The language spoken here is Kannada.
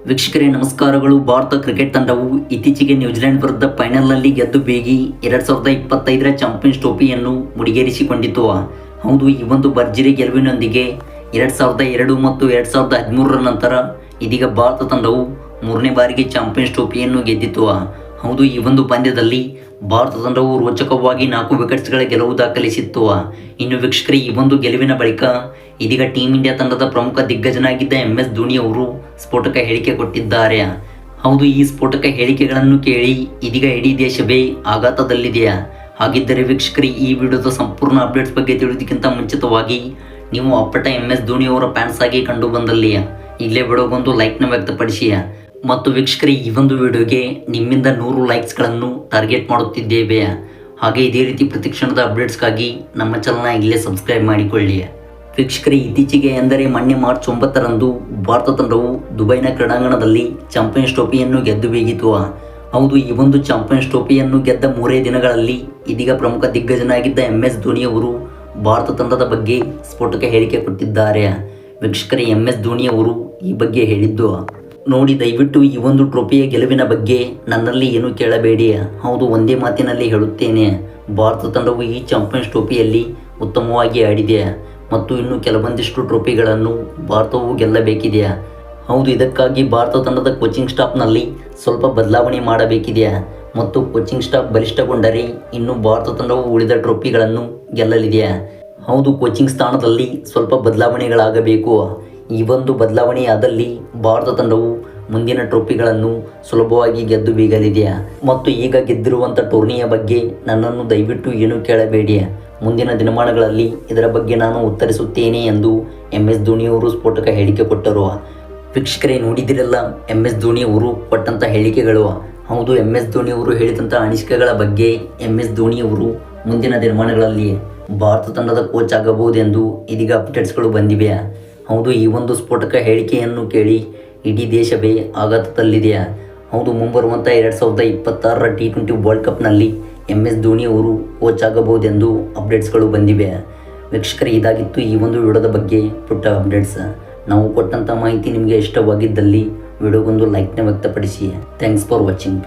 ವೀಕ್ಷಕರೇ ನಮಸ್ಕಾರಗಳು. ಭಾರತ ಕ್ರಿಕೆಟ್ ತಂಡವು ಇತ್ತೀಚೆಗೆ ನ್ಯೂಜಿಲೆಂಡ್ ವಿರುದ್ಧ ಫೈನಲ್ನಲ್ಲಿ ಗೆದ್ದು ಬೇಗಿ 2025ರ ಚಾಂಪಿಯನ್ಸ್ ಟ್ರೋಫಿಯನ್ನು ಮುಡಿಗೇರಿಸಿಕೊಂಡಿತು. ಹೌದು, ಈ ಒಂದು ಭರ್ಜರಿ ಗೆಲುವಿನೊಂದಿಗೆ 2002 ಮತ್ತು 2013ರ ನಂತರ ಇದೀಗ ಭಾರತ ತಂಡವು ಮೂರನೇ ಬಾರಿಗೆ ಚಾಂಪಿಯನ್ಸ್ ಟ್ರೋಫಿಯನ್ನು ಗೆದ್ದಿತು. ಹೌದು, ಈ ಒಂದು ಪಂದ್ಯದಲ್ಲಿ ಭಾರತ ತಂಡವು ರೋಚಕವಾಗಿ 4 ವಿಕೆಟ್ಸ್ಗಳ ಗೆಲುವು ದಾಖಲಿಸಿತ್ತು. ಇನ್ನು ವೀಕ್ಷಕರೇ, ಈ ಒಂದು ಗೆಲುವಿನ ಬಳಿಕ ಇದೀಗ ಟೀಮ್ ಇಂಡಿಯಾ ತಂಡದ ಪ್ರಮುಖ ದಿಗ್ಗಜನಾಗಿದ್ದ MS ಧೋನಿ ಅವರು ಸ್ಫೋಟಕ ಹೇಳಿಕೆ ಕೊಟ್ಟಿದ್ದಾರೆ. ಹೌದು, ಈ ಸ್ಫೋಟಕ ಹೇಳಿಕೆಗಳನ್ನು ಕೇಳಿ ಇದೀಗ ಇಡೀ ದೇಶವೇ ಆಘಾತದಲ್ಲಿದೆ. ಹಾಗಿದ್ದರೆ ವೀಕ್ಷಕರೇ, ಈ ವಿಡಿಯೋದ ಸಂಪೂರ್ಣ ಅಪ್ಡೇಟ್ಸ್ ಬಗ್ಗೆ ತಿಳಿಯೋದಕ್ಕಿಂತ ಮುಂಚಿತವಾಗಿ ನೀವು ಅಪ್ಪಟ MS ಧೋನಿ ಅವರ ಫ್ಯಾನ್ಸ್ ಆಗಿ ಕಂಡು ಬಂದಲ್ಲಿ ಇಲ್ಲೇ ವಿಡಿಯೋಗೊಂದು ಲೈಕ್ನ ವ್ಯಕ್ತಪಡಿಸಿ. ಮತ್ತು ವೀಕ್ಷಕರೇ, ಈ ಒಂದು ವಿಡಿಯೋಗೆ ನಿಮ್ಮಿಂದ 100 ಲೈಕ್ಸ್ಗಳನ್ನು ಟಾರ್ಗೆಟ್ ಮಾಡುತ್ತಿದ್ದೇವೆ. ಹಾಗೆ ಇದೇ ರೀತಿ ಪ್ರತಿಕ್ಷಣದ ಅಪ್ಡೇಟ್ಸ್ಗಾಗಿ ನಮ್ಮ ಚಾನಲ್ನ ಇಲ್ಲೇ ಸಬ್ಸ್ಕ್ರೈಬ್ ಮಾಡಿಕೊಳ್ಳಿ. ವೀಕ್ಷಕರೇ, ಇತ್ತೀಚೆಗೆ ಎಂದರೆ ಮೊನ್ನೆ ಮಾರ್ಚ್ 9ರಂದು ಭಾರತ ತಂಡವು ದುಬೈನ ಕ್ರೀಡಾಂಗಣದಲ್ಲಿ ಚಾಂಪಿಯನ್ಸ್ ಟ್ರೋಫಿಯನ್ನು ಗೆದ್ದು ಬೇಗಿತು. ಹೌದು, ಈ ಒಂದು ಚಾಂಪಿಯನ್ಸ್ ಟ್ರೋಫಿಯನ್ನು ಗೆದ್ದ 3 ದಿನಗಳಲ್ಲಿ ಇದೀಗ ಪ್ರಮುಖ ದಿಗ್ಗಜನಾಗಿದ್ದ MS ಧೋನಿ ಅವರು ಭಾರತ ತಂಡದ ಬಗ್ಗೆ ಸ್ಫೋಟಕ ಹೇಳಿಕೆ ಕೊಟ್ಟಿದ್ದಾರೆ. ವೀಕ್ಷಕರೇ, MS ಧೋನಿ ಅವರು ಈ ಬಗ್ಗೆ ಹೇಳಿದ್ದು ನೋಡಿ, ದಯವಿಟ್ಟು ಈ ಒಂದು ಟ್ರೋಫಿಯ ಗೆಲುವಿನ ಬಗ್ಗೆ ನನ್ನಲ್ಲಿ ಏನು ಕೇಳಬೇಡಿ. ಹೌದು, ಒಂದೇ ಮಾತಿನಲ್ಲಿ ಹೇಳುತ್ತೇನೆ, ಭಾರತ ತಂಡವು ಈ ಚಾಂಪಿಯನ್ಸ್ ಟ್ರೋಫಿಯಲ್ಲಿ ಉತ್ತಮವಾಗಿ ಆಡಿದೆ ಮತ್ತು ಇನ್ನು ಕೆಲವೊಂದಿಷ್ಟು ಟ್ರೋಫಿಗಳನ್ನು ಭಾರತವು ಗೆಲ್ಲಬೇಕಿದೆ. ಹೌದು, ಇದಕ್ಕಾಗಿ ಭಾರತ ತಂಡದ ಕೋಚಿಂಗ್ ಸ್ಟಾಫ್ನಲ್ಲಿ ಸ್ವಲ್ಪ ಬದಲಾವಣೆ ಮಾಡಬೇಕಿದೆ ಮತ್ತು ಕೋಚಿಂಗ್ ಸ್ಟಾಫ್ ಬಲಿಷ್ಠಗೊಂಡರೆ ಇನ್ನು ಭಾರತ ತಂಡವು ಉಳಿದ ಟ್ರೋಫಿಗಳನ್ನು ಗೆಲ್ಲಲಿದೆ. ಹೌದು, ಕೋಚಿಂಗ್ ಸ್ಥಾನದಲ್ಲಿ ಸ್ವಲ್ಪ ಬದಲಾವಣೆಗಳಾಗಬೇಕು. ಈ ಒಂದು ಬದಲಾವಣೆಯಾದಲ್ಲಿ ಭಾರತ ತಂಡವು ಮುಂದಿನ ಟ್ರೋಫಿಗಳನ್ನು ಸುಲಭವಾಗಿ ಗೆದ್ದು ಬೀಗಲಿದೆ. ಮತ್ತು ಈಗ ಗೆದ್ದಿರುವಂಥ ಟೂರ್ನಿಯ ಬಗ್ಗೆ ನನ್ನನ್ನು ದಯವಿಟ್ಟು ಏನು ಕೇಳಬೇಡಿ. ಮುಂದಿನ ದಿನಮಾನಗಳಲ್ಲಿ ಇದರ ಬಗ್ಗೆ ನಾನು ಉತ್ತರಿಸುತ್ತೇನೆ ಎಂದು MS ಧೋನಿ ಅವರು ಸ್ಫೋಟಕ ಹೇಳಿಕೆ ಕೊಟ್ಟರು. ವೀಕ್ಷಕರೇ, ನೋಡಿದಿರಲ್ಲ MS ಧೋನಿ ಅವರು ಕೊಟ್ಟಂಥ ಹೇಳಿಕೆಗಳು. ಹೌದು, MS ಧೋನಿ ಅವರು ಹೇಳಿದಂಥ ಅನಿಸಿಕೆಗಳ ಬಗ್ಗೆ MS ಧೋನಿ ಅವರು ಮುಂದಿನ ದಿನಮಾನಗಳಲ್ಲಿ ಭಾರತ ತಂಡದ ಕೋಚ್ ಆಗಬಹುದೆಂದು ಇದೀಗ ಅಪ್ಡೇಟ್ಸ್ಗಳು ಬಂದಿವೆ. ಹೌದು, ಈ ಒಂದು ಸ್ಫೋಟಕ ಹೇಳಿಕೆಯನ್ನು ಕೇಳಿ ಇಡೀ ದೇಶವೇ ಆಘಾತದಲ್ಲಿದೆ. ಹೌದು, ಮುಂಬರುವಂಥ 2026ರ T20 ವರ್ಲ್ಡ್ ಕಪ್ನಲ್ಲಿ MS ಧೋನಿ ಅವರು ಕೋಚ್ ಆಗಬಹುದೆಂದು ಅಪ್ಡೇಟ್ಸ್ಗಳು ಬಂದಿವೆ. ವೀಕ್ಷಕರೇ, ಇದಾಗಿತ್ತು ಈ ಒಂದು ವಿಡಿಯೋದ ಬಗ್ಗೆ ಪುಟ್ಟ ಅಪ್ಡೇಟ್ಸ್. ನಾವು ಕೊಟ್ಟಂಥ ಮಾಹಿತಿ ನಿಮಗೆ ಇಷ್ಟವಾಗಿದ್ದಲ್ಲಿ ವಿಡಿಯೋಗೊಂದು ಲೈಕ್ನ ವ್ಯಕ್ತಪಡಿಸಿ. Thanks for watching.